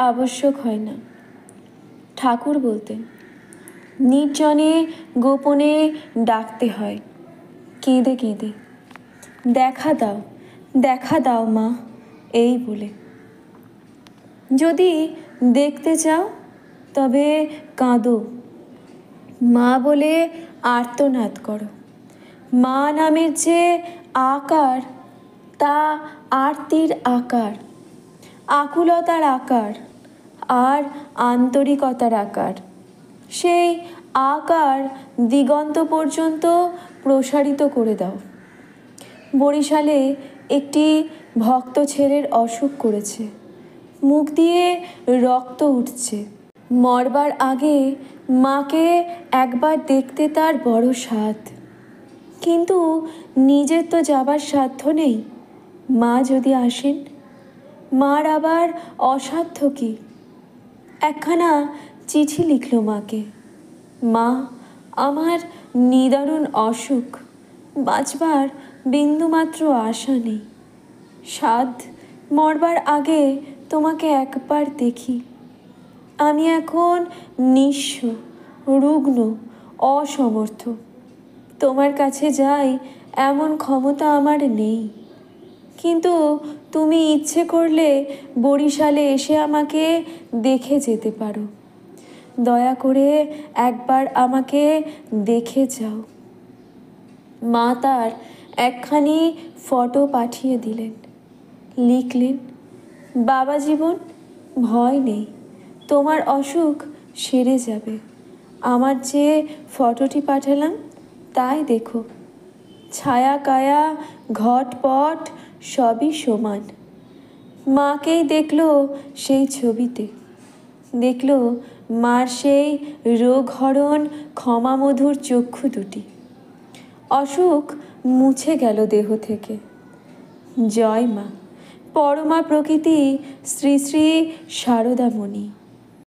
আবশ্যক হয় না। ঠাকুর বলতেন, নির্জনে গোপনে ডাকতে হয়, কেঁদে কেঁদে, দেখা দাও, দেখা দাও মা, এই বলে। যদি দেখতে চাও তবে কাঁদো, মা বলে আর্তনাদ করো। মা নামের যে আকার, তা আরতির আকার, আকুলতার আকার আর আন্তরিকতার আকার। সেই আকার দিগন্ত পর্যন্ত প্রসারিত করে দাও। বরিশালে একটি ভক্ত ছেলের অসুখ করেছে, মুখ দিয়ে রক্ত উঠছে। মরবার আগে মাকে একবার দেখতে তার বড় সাধ, কিন্তু নিজের তো যাবার সাধ্য নেই। মা যদি আসেন, মার আবার অসাধ্য কি? একখানা চিঠি লিখল মাকে, মা, আমার নিদারুণ অসুখ, বাঁচবার বিন্দুমাত্র আশা নেই। সাধ মরবার আগে তোমাকে একবার দেখি। আমি এখন নিঃস্ব, রুগ্ন, অসমর্থ। তোমার কাছে যাই এমন ক্ষমতা আমার নেই, কিন্তু তুমি ইচ্ছে করলে বরিশালে এসে আমাকে দেখে যেতে পারো। দয়া করে একবার আমাকে দেখে যাও। মা তার একখানি ফটো পাঠিয়ে দিলেন, লিখলেন, বাবা জীবন, ভয় নেই, তোমার অসুখ সেরে যাবে। আমার যে ফটোটি পাঠালাম তাই দেখো, ছায়া কায়া ঘটপট সবই সমান। মাকেই দেখলো সেই ছবিতে, দেখলো মার সেই রোগহরণ ক্ষমামধুর চক্ষু দুটি। অসুখ মুছে গেল দেহ থেকে। জয় মা, পরমা প্রকৃতি, শ্রী শ্রী সারদামণি।